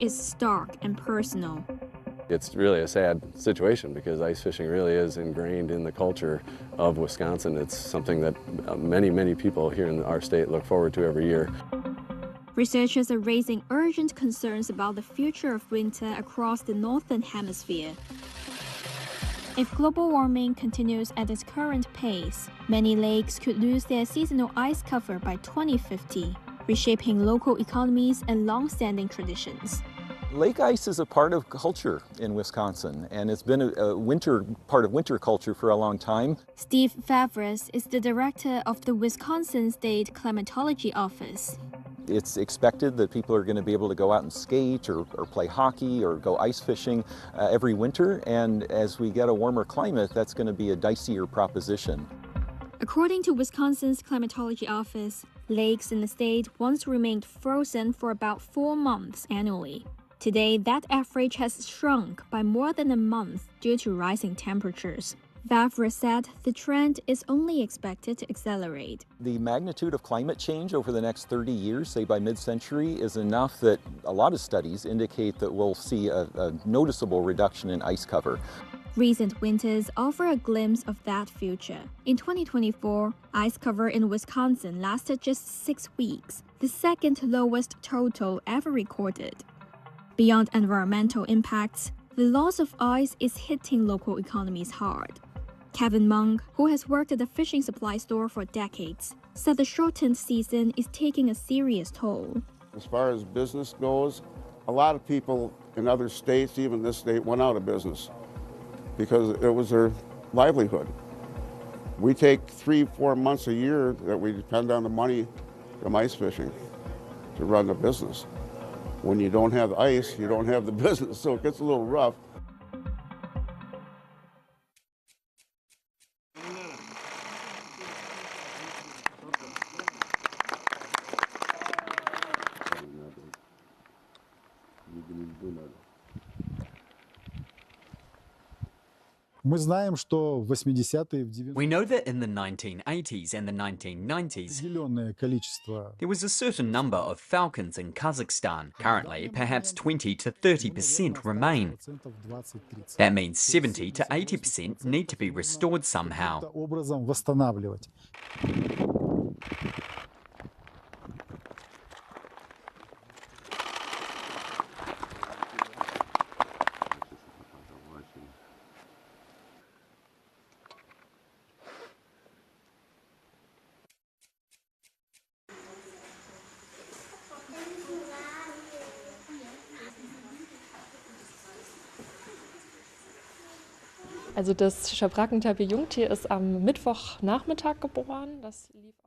is stark and personal. It's really a sad situation because ice fishing really is ingrained in the culture of Wisconsin. It's something that many people here in our state look forward to every year. Researchers are raising urgent concerns about the future of winter across the northern hemisphere. If global warming continues at its current pace, many lakes could lose their seasonal ice cover by 2050, reshaping local economies and long-standing traditions. Lake ice is a part of culture in Wisconsin, and it's been a part of winter culture for a long time. Steve Favres is the director of the Wisconsin State Climatology Office. It's expected that people are going to be able to go out and skate or play hockey or go ice fishing every winter, and as we get a warmer climate, that's going to be a dicier proposition. According to Wisconsin's Climatology Office, lakes in the state once remained frozen for about 4 months annually. Today, that average has shrunk by more than a month due to rising temperatures. Favre said the trend is only expected to accelerate. The magnitude of climate change over the next 30 years, say by mid-century, is enough that a lot of studies indicate that we'll see a noticeable reduction in ice cover. Recent winters offer a glimpse of that future. In 2024, ice cover in Wisconsin lasted just 6 weeks, the second lowest total ever recorded. Beyond environmental impacts, the loss of ice is hitting local economies hard. Kevin Monk, who has worked at a fishing supply store for decades, said the shortened season is taking a serious toll. As far as business goes, a lot of people in other states, even this state, went out of business because it was their livelihood. We take 3-4 months a year that we depend on the money from ice fishing to run the business. When you don't have ice, you don't have the business, so it gets a little rough. We know that in the 1980s and the 1990s, there was a certain number of falcons in Kazakhstan. Currently, perhaps 20 to 30% remain. That means 70 to 80% need to be restored somehow. Also das Schabrackentape-Jungtier ist am Mittwochnachmittag geboren.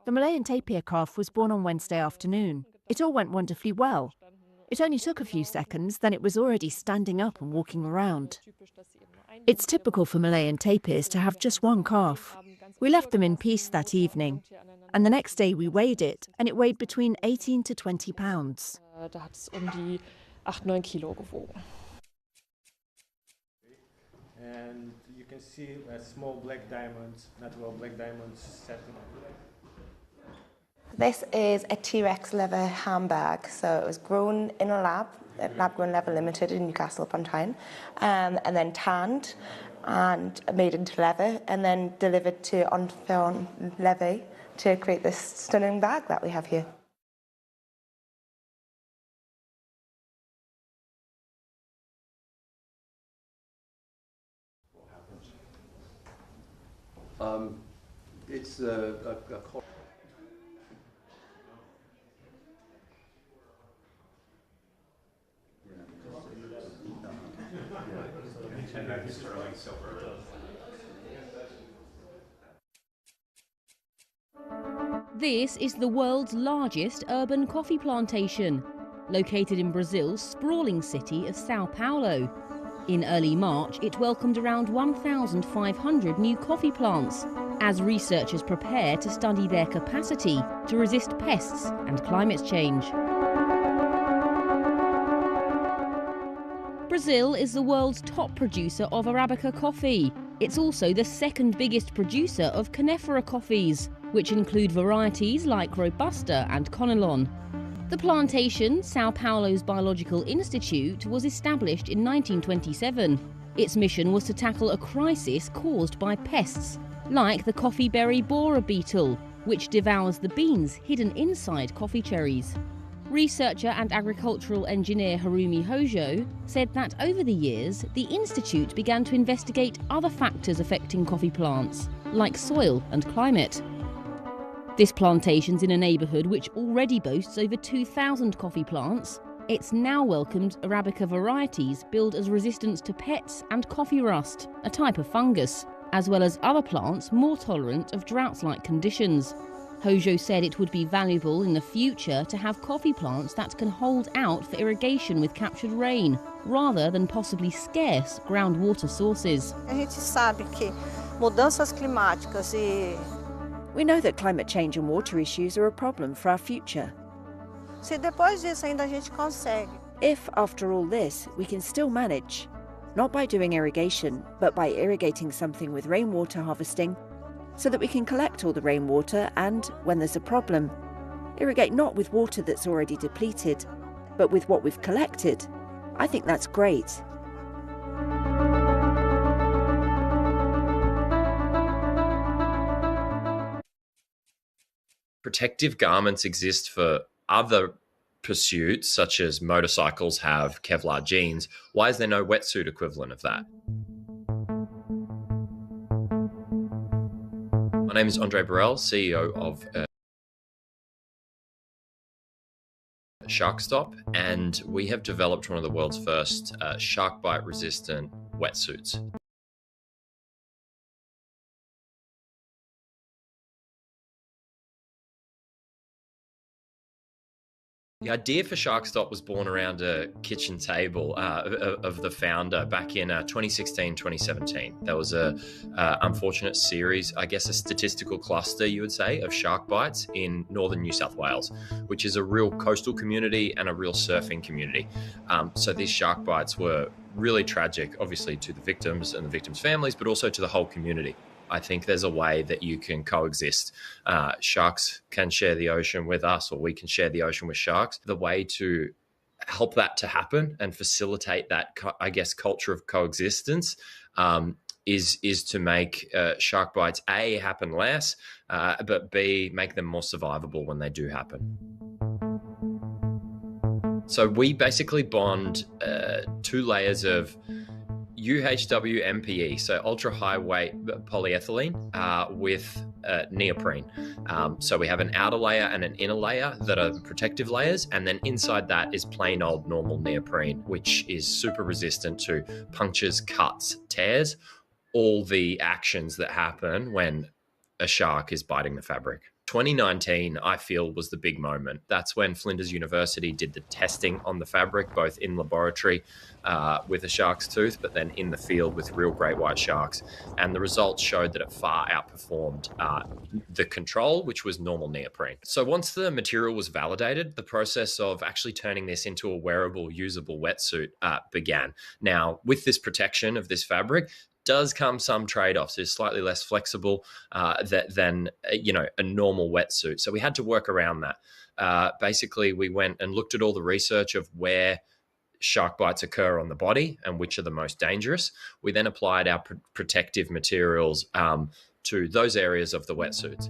The Malayan tapir calf was born on Wednesday afternoon. It all went wonderfully well. It only took a few seconds, then it was already standing up and walking around. It's typical for Malayan tapirs to have just one calf. We left them in peace that evening, and the next day we weighed it, and it weighed between 18 to 20 pounds. Da hat es die 8-9 Kilo gewogen. And you can see small black diamonds, natural black diamonds setting. This is a T-Rex liver handbag. So it was grown in a lab-grown leather limited in Newcastle upon Tyne, and then tanned and made into leather, and then delivered to Enferon Levy to create this stunning bag that we have here. It's a This is the world's largest urban coffee plantation, located in Brazil's sprawling city of Sao Paulo. In early March, it welcomed around 1,500 new coffee plants, as researchers prepare to study their capacity to resist pests and climate change. Brazil is the world's top producer of Arabica coffee. It's also the second biggest producer of Canephora coffees, which include varieties like Robusta and Conilon. The plantation, Sao Paulo's Biological Institute, was established in 1927. Its mission was to tackle a crisis caused by pests, like the coffee berry borer beetle, which devours the beans hidden inside coffee cherries. Researcher and agricultural engineer Harumi Hojo said that over the years, the institute began to investigate other factors affecting coffee plants, like soil and climate. This plantation's in a neighbourhood which already boasts over 2,000 coffee plants. It's now welcomed Arabica varieties billed as resistant to pests and coffee rust, a type of fungus, as well as other plants more tolerant of drought-like conditions. Hojo said it would be valuable in the future to have coffee plants that can hold out for irrigation with captured rain, rather than possibly scarce groundwater sources. We know that climate change and water issues are a problem for our future. If, after all this, we can still manage, not by doing irrigation, but by irrigating something with rainwater harvesting, so that we can collect all the rainwater and, when there's a problem, irrigate not with water that's already depleted, but with what we've collected, I think that's great. Protective garments exist for other pursuits, such as motorcycles have Kevlar jeans. Why is there no wetsuit equivalent of that? My name is Andre Burrell, CEO of Shark Stop, and we have developed one of the world's first shark bite resistant wetsuits. The idea for Shark Stop was born around a kitchen table of the founder back in 2016, 2017. There was a unfortunate series, I guess a statistical cluster, you would say, of shark bites in northern New South Wales, which is a real coastal community and a real surfing community. So these shark bites were really tragic, obviously, to the victims and the victims' families, but also to the whole community. I think there's a way that you can coexist. Sharks can share the ocean with us, or we can share the ocean with sharks. The way to help that to happen and facilitate that, I guess, culture of coexistence is to make shark bites, A, happen less, but B, make them more survivable when they do happen. So we basically bond 2 layers of UHW MPE, so ultra high weight polyethylene with neoprene. So we have an outer layer and an inner layer that are protective layers, and then inside that is plain old normal neoprene, which is super resistant to punctures, cuts, tears, all the actions that happen when a shark is biting the fabric. 2019, I feel, was the big moment. That's when Flinders University did the testing on the fabric, both in laboratory with a shark's tooth, but then in the field with real great white sharks. And the results showed that it far outperformed the control, which was normal neoprene. So once the material was validated, the process of actually turning this into a wearable, usable wetsuit began. Now, with this protection of this fabric, does come some trade-offs. It's slightly less flexible than a normal wetsuit. So we had to work around that. Basically, we went and looked at all the research of where shark bites occur on the body and which are the most dangerous. We then applied our protective materials to those areas of the wetsuits.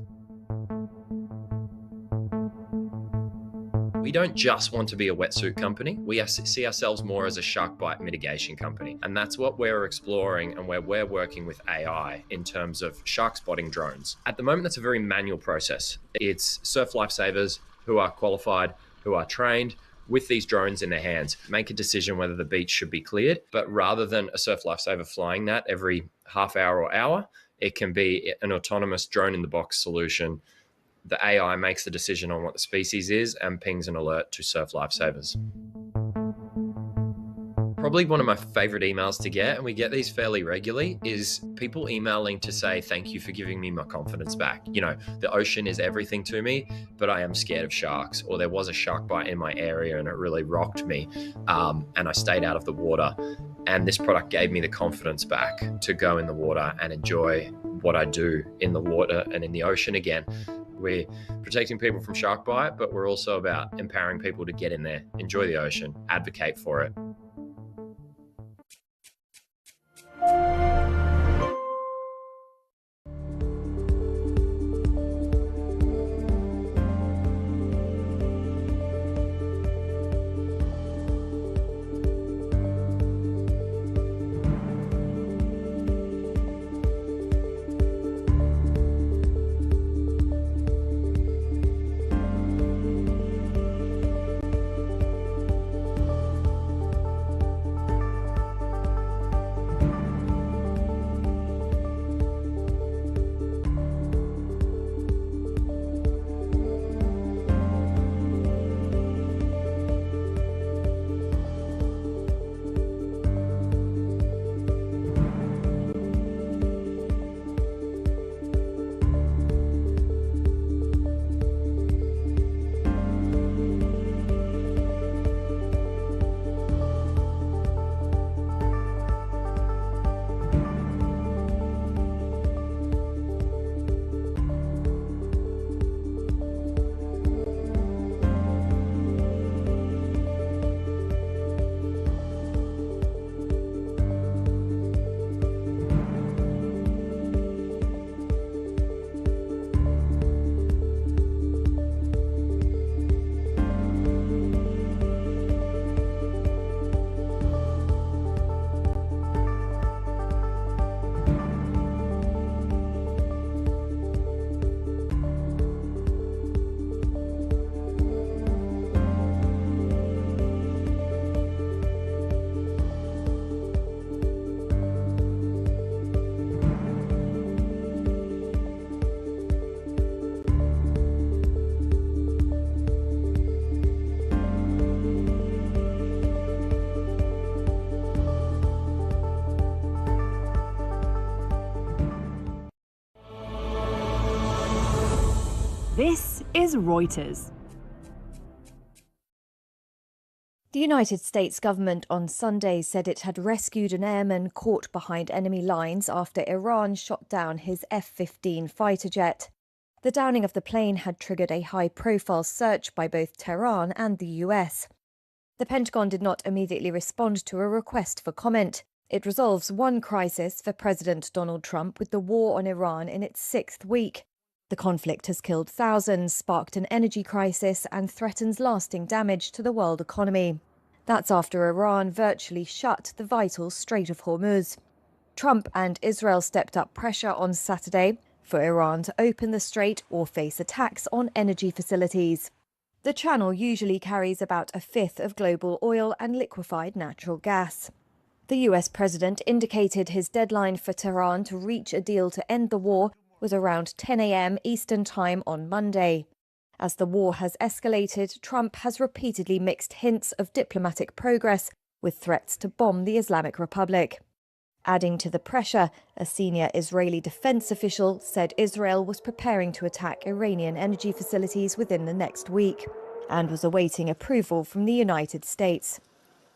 We don't just want to be a wetsuit company. We see ourselves more as a shark bite mitigation company. And that's what we're exploring and where we're working with AI in terms of shark spotting drones. At the moment, that's a very manual process. It's surf lifesavers who are qualified, who are trained with these drones in their hands, make a decision whether the beach should be cleared. But rather than a surf lifesaver flying that every half hour or hour, it can be an autonomous drone in the box solution. The AI makes the decision on what the species is and pings an alert to surf lifesavers. Probably one of my favorite emails to get, and we get these fairly regularly, is people emailing to say, thank you for giving me my confidence back. You know, the ocean is everything to me, but I am scared of sharks. Or there was a shark bite in my area and it really rocked me. And I stayed out of the water. And this product gave me the confidence back to go in the water and enjoy what I do in the water and in the ocean again. We're protecting people from shark bite, but we're also about empowering people to get in there, enjoy the ocean, advocate for it. This is Reuters. The United States government on Sunday said it had rescued an airman caught behind enemy lines after Iran shot down his F-15 fighter jet. The downing of the plane had triggered a high-profile search by both Tehran and the US. The Pentagon did not immediately respond to a request for comment. It resolves one crisis for President Donald Trump with the war on Iran in its sixth week. The conflict has killed thousands, sparked an energy crisis, and threatens lasting damage to the world economy. That's after Iran virtually shut the vital Strait of Hormuz. Trump and Israel stepped up pressure on Saturday for Iran to open the strait or face attacks on energy facilities. The channel usually carries about a fifth of global oil and liquefied natural gas. The US president indicated his deadline for Tehran to reach a deal to end the war was around 10 a.m. Eastern Time on Monday. As the war has escalated, Trump has repeatedly mixed hints of diplomatic progress with threats to bomb the Islamic Republic. Adding to the pressure, a senior Israeli defense official said Israel was preparing to attack Iranian energy facilities within the next week and was awaiting approval from the United States.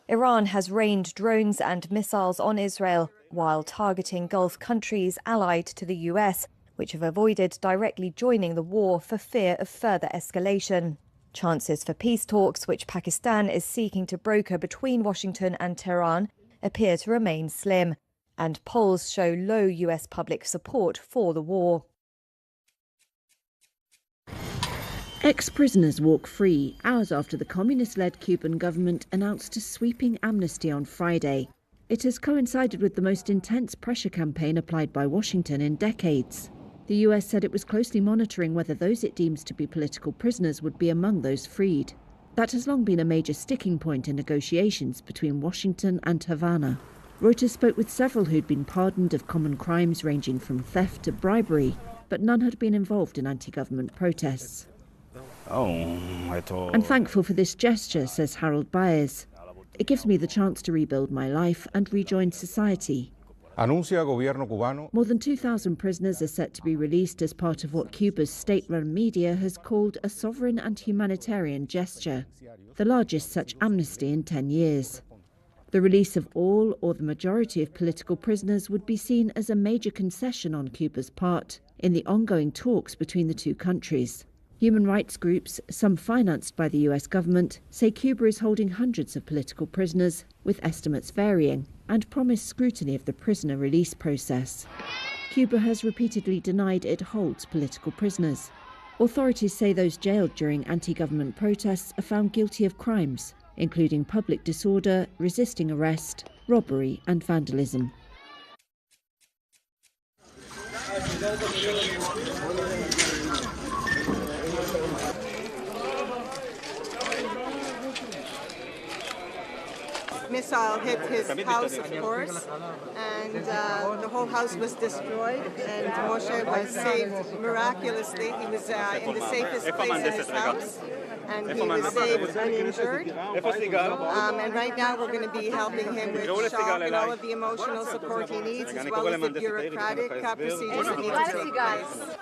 Iran has rained drones and missiles on Israel while targeting Gulf countries allied to the US, which have avoided directly joining the war for fear of further escalation. Chances for peace talks, which Pakistan is seeking to broker between Washington and Tehran, appear to remain slim, and polls show low US public support for the war. Ex-prisoners walk free hours after the communist-led Cuban government announced a sweeping amnesty on Friday. It has coincided with the most intense pressure campaign applied by Washington in decades. The US said it was closely monitoring whether those it deems to be political prisoners would be among those freed. That has long been a major sticking point in negotiations between Washington and Havana. Reuters spoke with several who'd been pardoned of common crimes ranging from theft to bribery, but none had been involved in anti-government protests. I'm thankful for this gesture, says Harold Baez. It gives me the chance to rebuild my life and rejoin society. More than 2,000 prisoners are set to be released as part of what Cuba's state-run media has called a sovereign and humanitarian gesture, the largest such amnesty in 10 years. The release of all or the majority of political prisoners would be seen as a major concession on Cuba's part. in the ongoing talks between the two countries. Human rights groups, some financed by the US government, say Cuba is holding hundreds of political prisoners, with estimates varying, and promise scrutiny of the prisoner release process. Cuba has repeatedly denied it holds political prisoners. Authorities say those jailed during anti-government protests are found guilty of crimes, including public disorder, resisting arrest, robbery and vandalism. Missile hit his house, of course, and the whole house was destroyed, and Moshe was saved miraculously. He was in the safest place in his house, and he was saved uninjured. And right now we're going to be helping him with shock and all of the emotional support he needs, as well as the bureaucratic procedures that need to take place.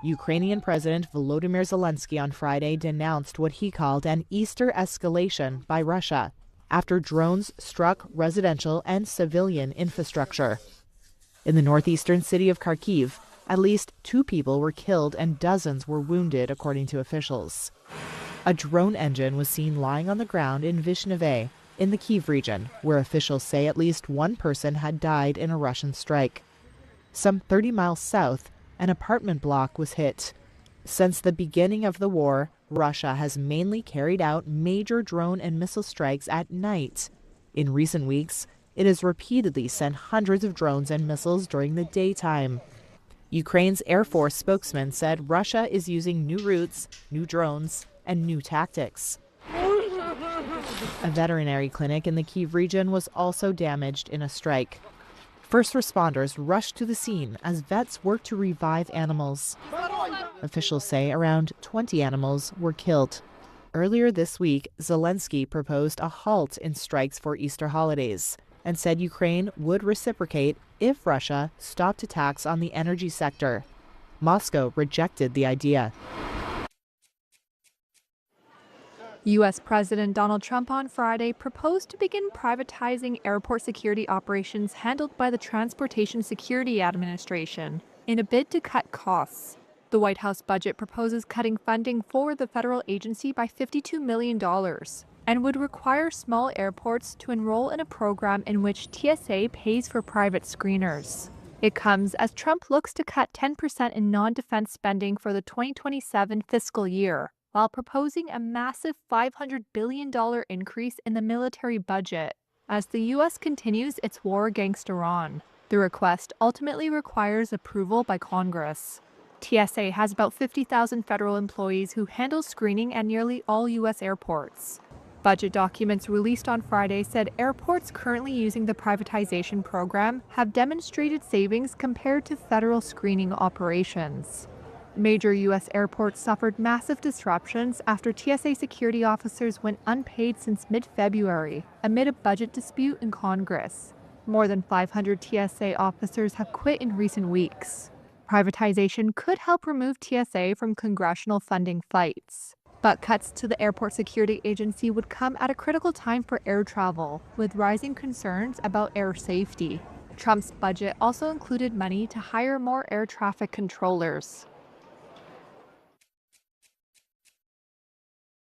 Ukrainian President Volodymyr Zelensky on Friday denounced what he called an Easter escalation by Russia after drones struck residential and civilian infrastructure. In the northeastern city of Kharkiv, at least 2 people were killed and dozens were wounded, according to officials. A drone engine was seen lying on the ground in Vishneve, in the Kyiv region, where officials say at least 1 person had died in a Russian strike. Some 30 miles south, an apartment block was hit. Since the beginning of the war, Russia has mainly carried out major drone and missile strikes at night. In recent weeks, it has repeatedly sent hundreds of drones and missiles during the daytime. Ukraine's Air Force spokesman said Russia is using new routes, new drones, and new tactics. A veterinary clinic in the Kyiv region was also damaged in a strike. First responders rushed to the scene as vets worked to revive animals. Officials say around 20 animals were killed. Earlier this week, Zelensky proposed a halt in strikes for Easter holidays and said Ukraine would reciprocate if Russia stopped attacks on the energy sector. Moscow rejected the idea. U.S. President Donald Trump on Friday proposed to begin privatizing airport security operations handled by the Transportation Security Administration in a bid to cut costs. The White House budget proposes cutting funding for the federal agency by $52 million and would require small airports to enroll in a program in which TSA pays for private screeners. It comes as Trump looks to cut 10% in non-defense spending for the 2027 fiscal year, while proposing a massive $500 billion increase in the military budget as the U.S. continues its war against Iran. The request ultimately requires approval by Congress. TSA has about 50,000 federal employees who handle screening at nearly all U.S. airports. Budget documents released on Friday said airports currently using the privatization program have demonstrated savings compared to federal screening operations. Major U.S. airports suffered massive disruptions after TSA security officers went unpaid since mid-February amid a budget dispute in Congress. More than 500 TSA officers have quit in recent weeks. Privatization could help remove TSA from congressional funding fights. But cuts to the Airport Security Agency would come at a critical time for air travel, with rising concerns about air safety. Trump's budget also included money to hire more air traffic controllers.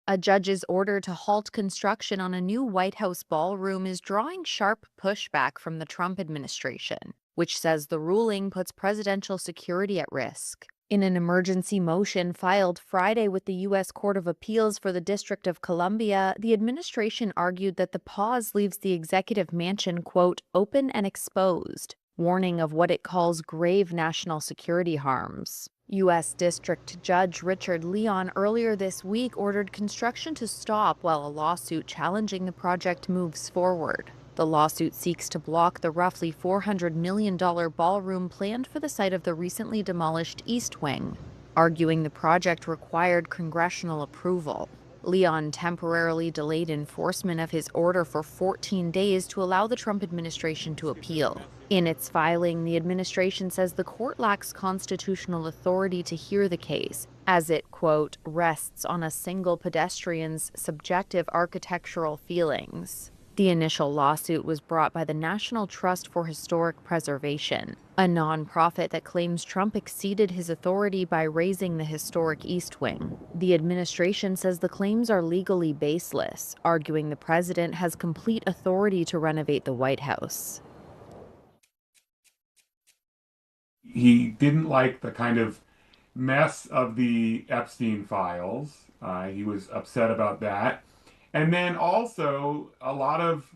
A judge's order to halt construction on a new White House ballroom is drawing sharp pushback from the Trump administration, which says the ruling puts presidential security at risk. In an emergency motion filed Friday with the U.S. Court of Appeals for the District of Columbia, the administration argued that the pause leaves the executive mansion, quote, open and exposed, warning of what it calls grave national security harms. U.S. District Judge Richard Leon earlier this week ordered construction to stop while a lawsuit challenging the project moves forward. The lawsuit seeks to block the roughly $400 million ballroom planned for the site of the recently demolished East Wing, arguing the project required congressional approval. Leon temporarily delayed enforcement of his order for 14 days to allow the Trump administration to appeal. In its filing, the administration says the court lacks constitutional authority to hear the case, as it, quote, rests on a single pedestrian's subjective architectural feelings. The initial lawsuit was brought by the National Trust for Historic Preservation, a nonprofit that claims Trump exceeded his authority by raising the historic East Wing. The administration says the claims are legally baseless, arguing the president has complete authority to renovate the White House. He didn't like the kind of mess of the Epstein files. He was upset about that. And then also a lot of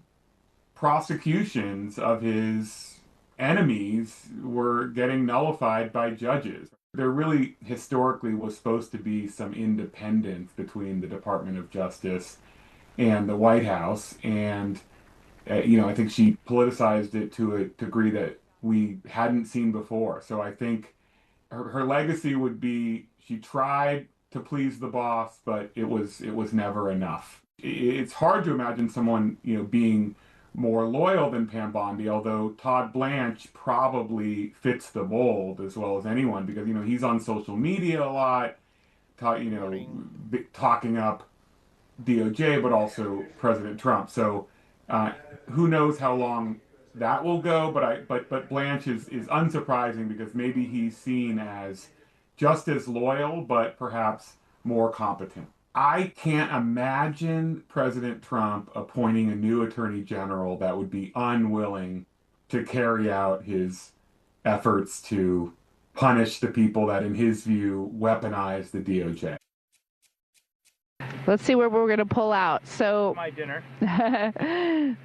prosecutions of his enemies were getting nullified by judges. There really historically was supposed to be some independence between the Department of Justice and the White House. And, I think she politicized it to a degree that we hadn't seen before. So I think her legacy would be she tried to please the boss, but it was never enough. It's hard to imagine someone, being more loyal than Pam Bondi, although Todd Blanche probably fits the mold as well as anyone because, he's on social media a lot, talking up DOJ, but also President Trump. So who knows how long that will go, but Blanche is unsurprising because maybe he's seen as just as loyal, but perhaps more competent. I can't imagine President Trump appointing a new attorney general that would be unwilling to carry out his efforts to punish the people that, in his view, weaponize the DOJ. Let's see where we're going to pull out. So my dinner.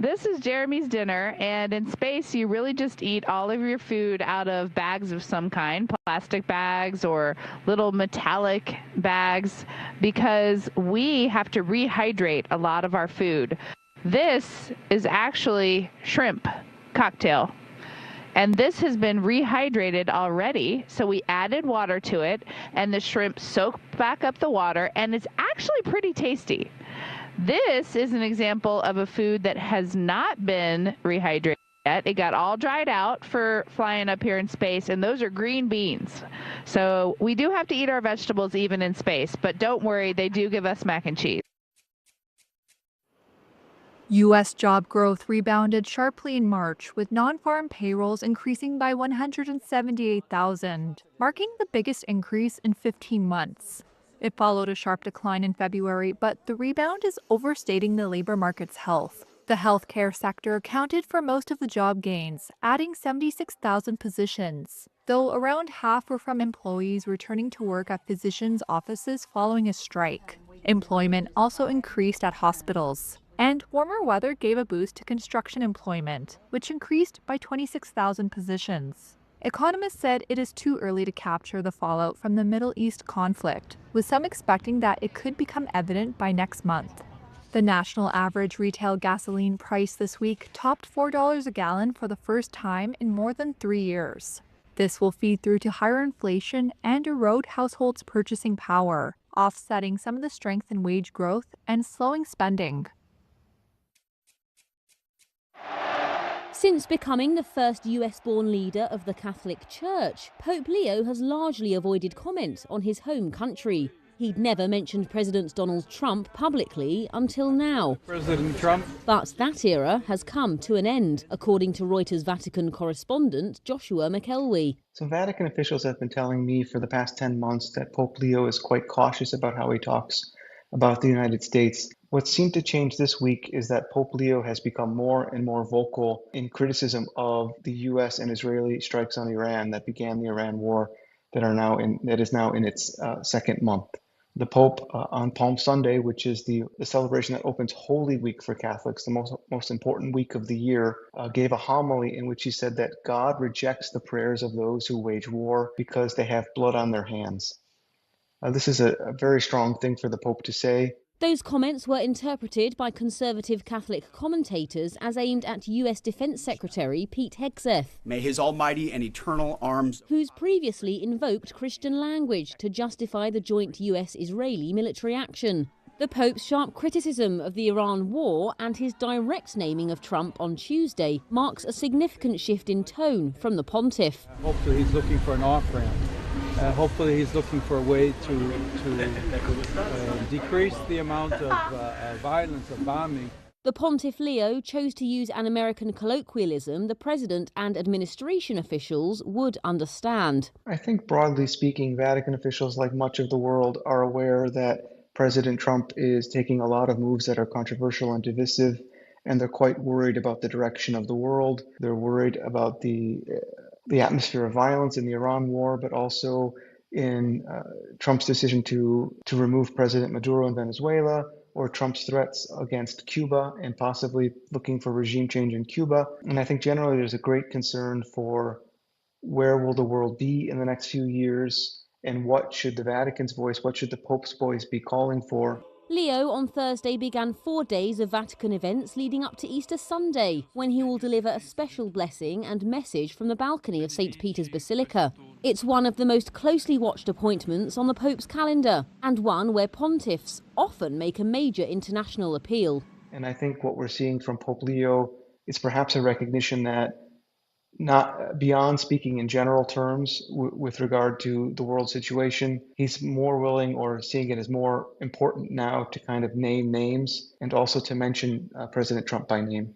This is Jeremy's dinner, and in space you really just eat all of your food out of bags of some kind, plastic bags or little metallic bags, because we have to rehydrate a lot of our food. This is actually shrimp cocktail. And this has been rehydrated already, so we added water to it, and the shrimp soaked back up the water, and it's actually pretty tasty. This is an example of a food that has not been rehydrated yet. It got all dried out for flying up here in space, and those are green beans. So we do have to eat our vegetables even in space, but don't worry, they do give us mac and cheese. U.S. job growth rebounded sharply in March, with non-farm payrolls increasing by 178,000, marking the biggest increase in 15 months. It followed a sharp decline in February, but the rebound is overstating the labor market's health. The healthcare sector accounted for most of the job gains, adding 76,000 positions, though around half were from employees returning to work at physicians' offices following a strike. Employment also increased at hospitals. And warmer weather gave a boost to construction employment, which increased by 26,000 positions. Economists said it is too early to capture the fallout from the Middle East conflict, with some expecting that it could become evident by next month. The national average retail gasoline price this week topped $4 a gallon for the first time in more than 3 years. This will feed through to higher inflation and erode households' purchasing power, offsetting some of the strength in wage growth and slowing spending. Since becoming the first US-born leader of the Catholic Church, Pope Leo has largely avoided comment on his home country. He'd never mentioned President Donald Trump publicly until now. President Trump. But that era has come to an end, according to Reuters Vatican correspondent Joshua McElwee. Some Vatican officials have been telling me for the past 10 months that Pope Leo is quite cautious about how he talks about the United States. What seemed to change this week is that Pope Leo has become more and more vocal in criticism of the U.S. and Israeli strikes on Iran that began the Iran war that is now in its second month. The Pope on Palm Sunday, which is the celebration that opens Holy Week for Catholics, the most important week of the year, gave a homily in which he said that God rejects the prayers of those who wage war because they have blood on their hands. This is a very strong thing for the Pope to say. Those comments were interpreted by conservative Catholic commentators as aimed at US Defense Secretary Pete Hegseth. May his almighty and eternal arms, who's previously invoked Christian language to justify the joint US-Israeli military action. The Pope's sharp criticism of the Iran war and his direct naming of Trump on Tuesday marks a significant shift in tone from the pontiff. Hopefully he's looking for an off-ramp. Hopefully he's looking for a way to decrease the amount of violence, of bombing. The Pontiff Leo chose to use an American colloquialism the president and administration officials would understand. I think broadly speaking, Vatican officials, like much of the world, are aware that President Trump is taking a lot of moves that are controversial and divisive, and they're quite worried about the direction of the world. They're worried about the atmosphere of violence in the Iran war, but also in Trump's decision to remove President Maduro in Venezuela, or Trump's threats against Cuba and possibly looking for regime change in Cuba. And I think generally there's a great concern for where will the world be in the next few years, and what should the Vatican's voice, what should the Pope's voice be calling for? Leo on Thursday began 4 days of Vatican events leading up to Easter Sunday, when he will deliver a special blessing and message from the balcony of St. Peter's Basilica. It's one of the most closely watched appointments on the Pope's calendar, and one where pontiffs often make a major international appeal. And I think what we're seeing from Pope Leo is perhaps a recognition that, not beyond speaking in general terms with regard to the world situation, he's more willing, or seeing it as more important now, to kind of name names and also to mention President Trump by name.